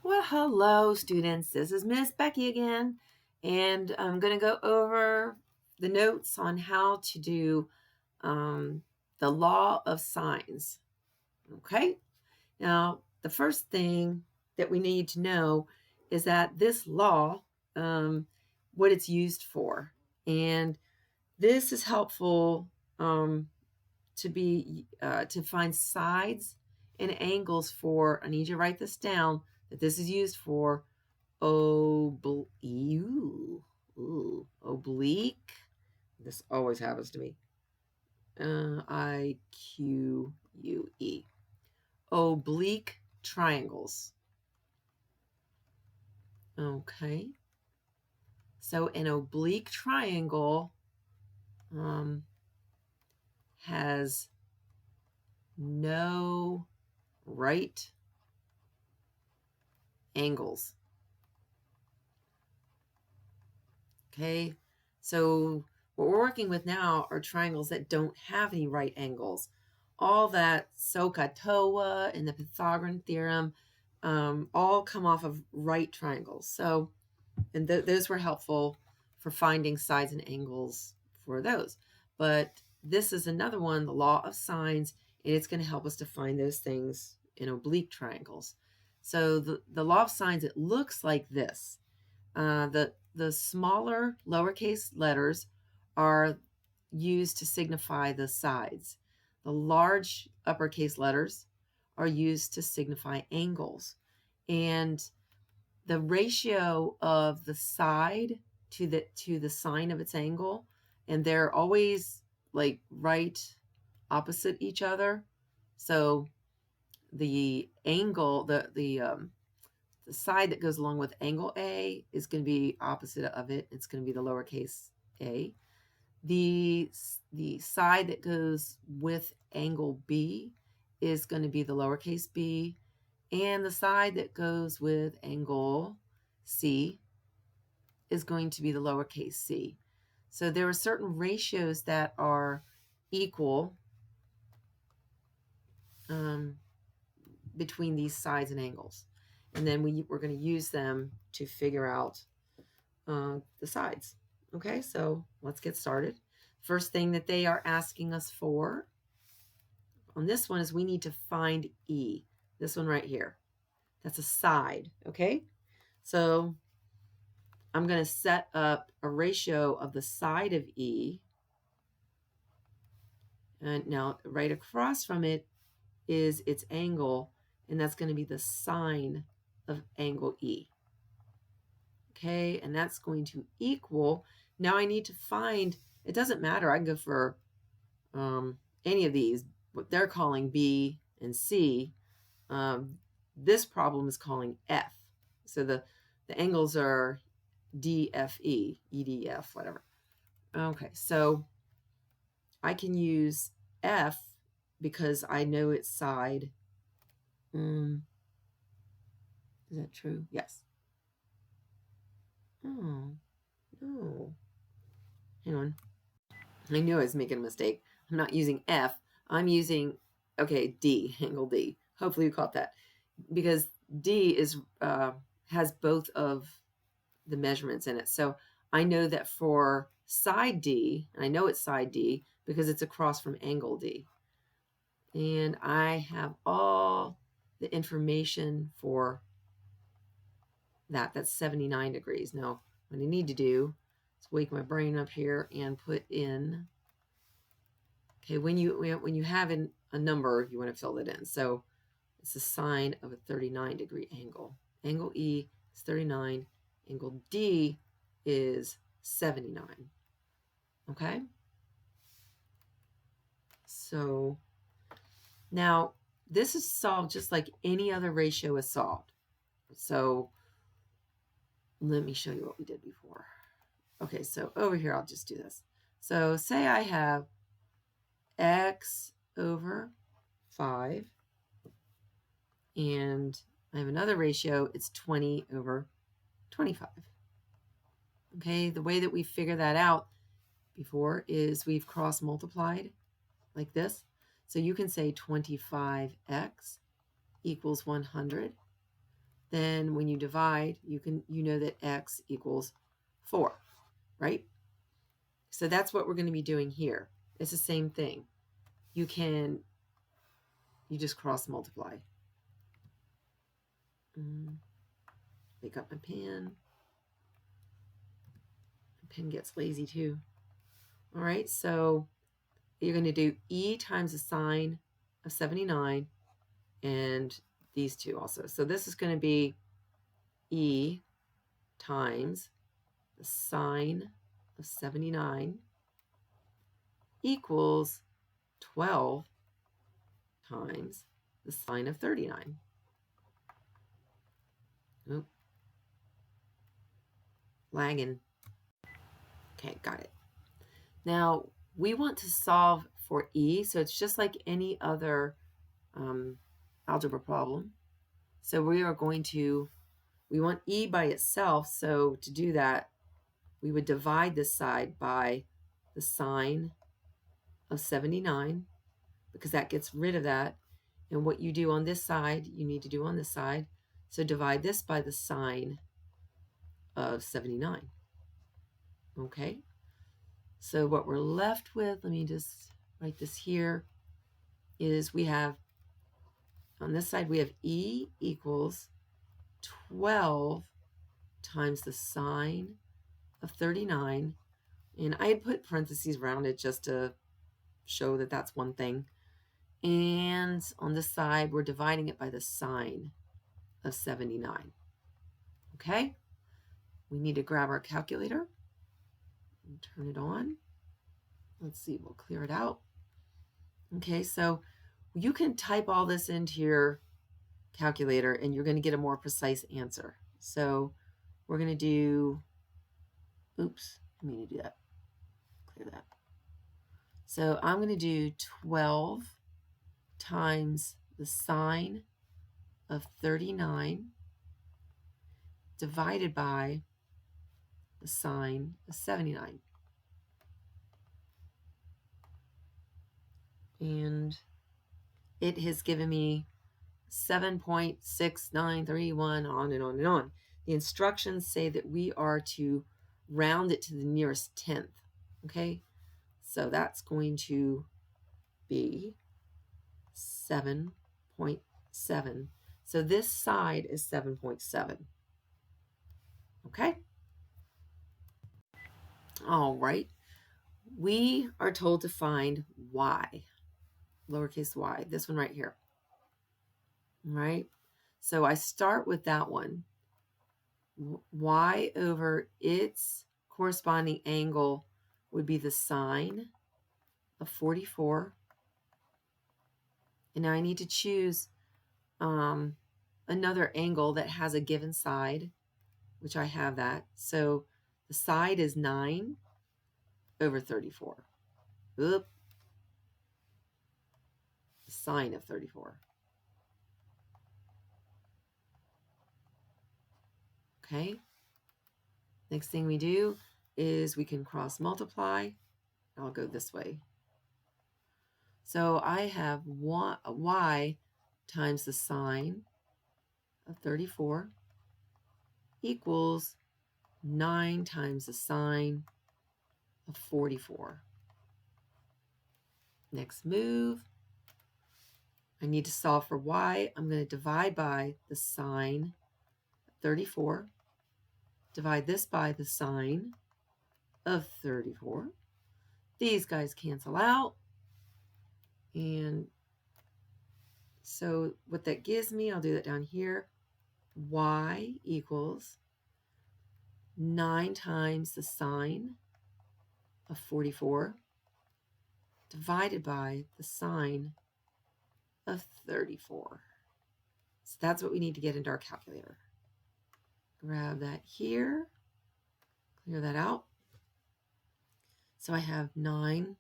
Well, hello, students. This is Miss Becky again, and I'm going to go over the notes on how to do the law of sines. Okay? Now, the first thing that we need to know is that this law, what it's used for, and this is helpful to find sides and angles for. I need you to write this down. That this is used for oblique. This always happens to me. IQUE. Oblique triangles. Okay. So an oblique triangle has no right angles. Okay, so what we're working with now are triangles that don't have any right angles. All that SOHCAHTOA and the Pythagorean theorem all come off of right triangles. So, and those were helpful for finding sides and angles for those. But this is another one, the law of sines, and it's going to help us to find those things in oblique triangles. So the law of sines, it looks like this. The smaller lowercase letters are used to signify the sides. The large uppercase letters are used to signify angles. And the ratio of the side to the sine of its angle, and they're always like right opposite each other. So the angle, the side that goes along with angle A is going to be opposite of it. It's going to be the lowercase a. The side that goes with angle B is going to be the lowercase b. And the side that goes with angle C is going to be the lowercase c. So there are certain ratios that are equal between these sides and angles. And then we're going to use them to figure out the sides. Okay, so let's get started. First thing that they are asking us for on this one is we need to find E. This one right here. That's a side, okay? So I'm going to set up a ratio of the side of E. And now right across from it is its angle, and that's going to be the sine of angle E. Okay, and that's going to equal, now I need to find, it doesn't matter, I can go for any of these, what they're calling B and C. This problem is calling F. So the angles are DFE, EDF, whatever. Okay, so I can use F because I know its side. Is that true? Yes. Oh, no. Hang on. I knew I was making a mistake. I'm not using F. I'm using, okay, D, angle D. Hopefully you caught that. Because D is has both of the measurements in it. So I know that for side D, and I know it's side D because it's across from angle D. And I have all the information for that. That's 79 degrees. Now, what I need to do is wake my brain up here and put in, okay, when you have a number, you want to fill it in. So it's the sine of a 39-degree angle. Angle E is 39. Angle D is 79. Okay? So now this is solved just like any other ratio is solved. So let me show you what we did before. Okay, so over here, I'll just do this. So say I have x over 5, and I have another ratio, it's 20 over 25. Okay, the way that we figure that out before is we've cross multiplied like this. So you can say 25x equals 100. then when you divide, you know that x equals 4, right? So that's what we're going to be doing here. It's the same thing. You just cross multiply. Pick up my pen. My pen gets lazy too. All right, so you're going to do e times the sine of 79 and these two also. So this is going to be e times the sine of 79 equals 12 times the sine of 39. Oop. Lagging. Okay, got it. Now, we want to solve for e, so it's just like any other algebra problem. So we want e by itself, so to do that, we would divide this side by the sine of 79, because that gets rid of that. And what you do on this side, you need to do on this side. So divide this by the sine of 79. Okay? So what we're left with, let me just write this here, is we have, on this side, we have e equals 12 times the sine of 39. And I had put parentheses around it just to show that that's one thing. And on this side, we're dividing it by the sine of 79. Okay? We need to grab our calculator and turn it on. Let's see, we'll clear it out. Okay, so you can type all this into your calculator and you're going to get a more precise answer. So we're going to do, oops, I mean to do that. Clear that. So I'm going to do 12 times the sine of 39 divided by the sine of 79. And it has given me 7.6931, on and on and on. The instructions say that we are to round it to the nearest tenth. Okay, so that's going to be 7.7. So this side is 7.7. Okay? All right. We are told to find y, lowercase y, this one right here. All right? So I start with that one. Y over its corresponding angle would be the sine of 44. And now I need to choose another angle that has a given side, which I have that. So the side is 9 over 34. Oop. The sine of 34. Okay. Next thing we do is we can cross multiply. I'll go this way. So I have y times the sine of 34 equals 9 times the sine of 44. Next move, I need to solve for y. I'm going to divide by the sine of 34. Divide this by the sine of 34. These guys cancel out. And so what that gives me, I'll do that down here, y equals 9 times the sine of 44 divided by the sine of 34. So that's what we need to get into our calculator. Grab that here, clear that out. So I have 9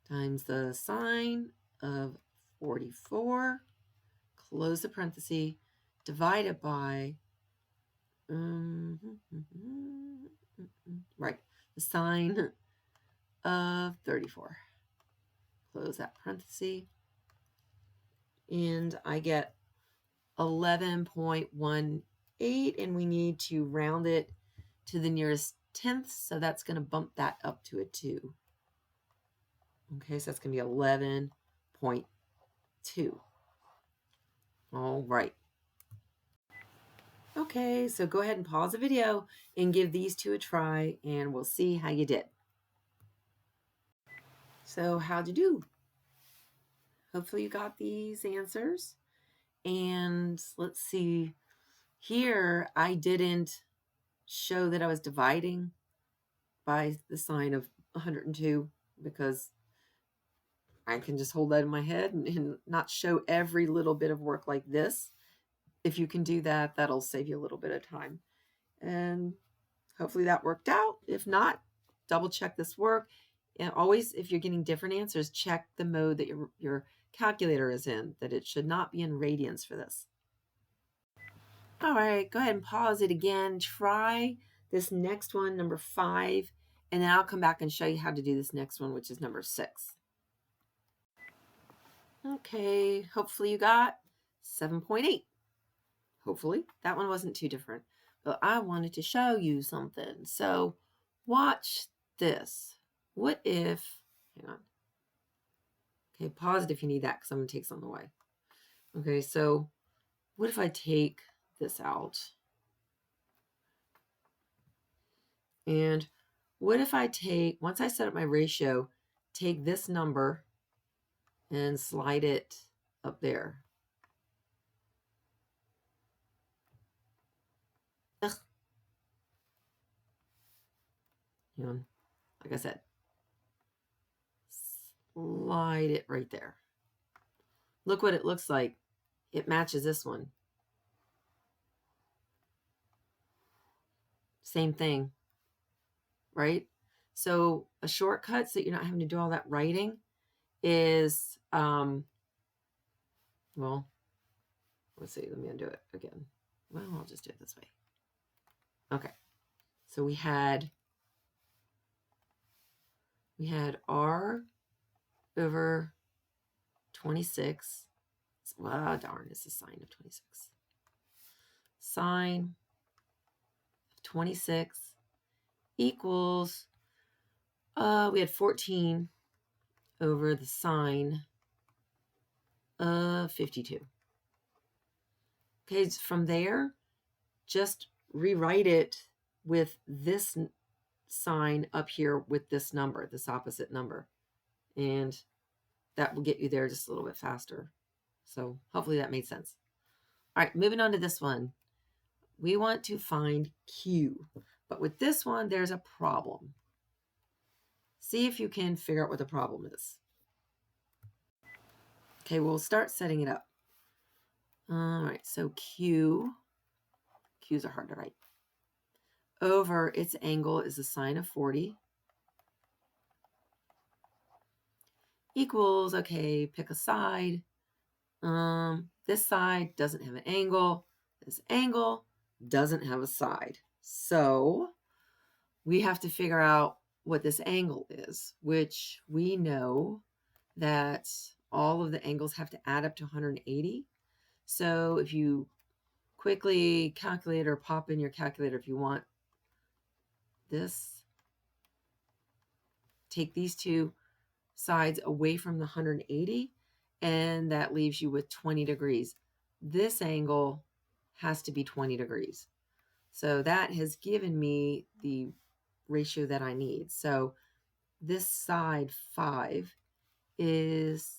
times the sine of 44, close the parenthesis, divided by, right, the sine of 34. Close that parenthesis. And I get 11.18, and we need to round it to the nearest tenth, so that's going to bump that up to a 2. Okay, so that's going to be 11.2. All right. Okay, so go ahead and pause the video and give these two a try, and we'll see how you did. So how'd you do? Hopefully you got these answers. And let's see, here I didn't show that I was dividing by the sign of 102 because I can just hold that in my head and not show every little bit of work like this. If you can do that, that'll save you a little bit of time. And hopefully that worked out. If not, double check this work. And always, if you're getting different answers, check the mode that your calculator is in, that it should not be in radians for this. All right, go ahead and pause it again. Try this next one, number 5, and then I'll come back and show you how to do this next one, which is number 6. Okay, hopefully you got 7.8. Hopefully that one wasn't too different, but I wanted to show you something. So watch this. What if, hang on. Okay, pause it if you need that because I'm going to take something away. Okay, so what if I take this out? And what if I take, once I set up my ratio, take this number and slide it up there? Ugh. You know, like I said, slide it right there. Look what it looks like. It matches this one. Same thing, right? So a shortcut so that you're not having to do all that writing is, well, let's see, let me undo it again. Well, I'll just do it this way. Okay, so we had R over 26. Well, darn, it's the sine of 26. Sine of 26 equals, we had 14 over the sine of 52. Okay, from there, just rewrite it with this sign up here with this number, this opposite number. And that will get you there just a little bit faster. So hopefully that made sense. All right, moving on to this one. We want to find Q. But with this one, there's a problem. See if you can figure out what the problem is. Okay, we'll start setting it up. All right, so Q's are hard to write. Over its angle is a sine of 40. Equals, okay, pick a side. This side doesn't have an angle. This angle doesn't have a side. So we have to figure out what this angle is, which we know that all of the angles have to add up to 180. So if you quickly calculate or pop in your calculator if you want this, take these two sides away from the 180, and that leaves you with 20 degrees. This angle has to be 20 degrees. So that has given me the ratio that I need. So this side 5 is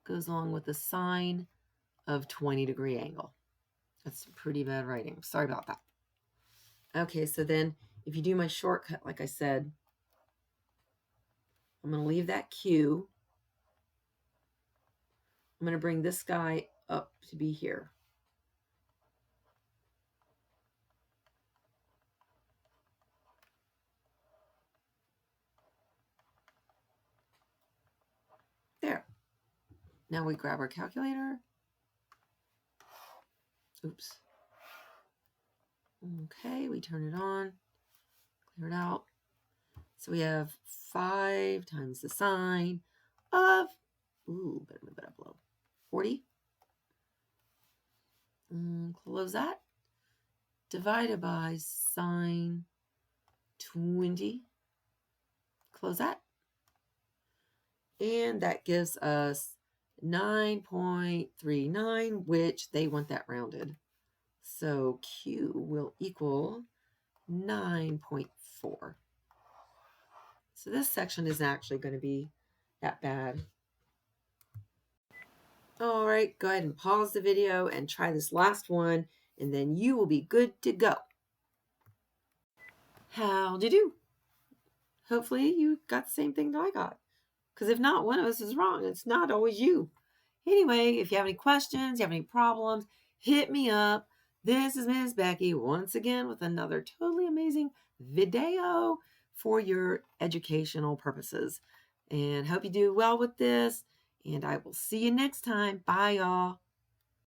goes along with the sine of 20-degree angle. That's pretty bad writing. Sorry about that. Okay, so then if you do my shortcut, like I said, I'm going to leave that Q. I'm going to bring this guy up to be here. There. Now we grab our calculator. Oops. Okay, we turn it on, clear it out. So we have 5 times the sine of, better move it up low, 40. close that. Divided by sine 20. Close that. And that gives us 9.39, which they want that rounded. So Q will equal 9.4. So this section isn't actually going to be that bad. All right, go ahead and pause the video and try this last one, and then you will be good to go. How'd you do? Hopefully you got the same thing that I got. Because if not, one of us is wrong. It's not always you. Anyway, if you have any questions, you have any problems, hit me up. This is Miss Becky once again with another totally amazing video for your educational purposes. And hope you do well with this. And I will see you next time. Bye, y'all.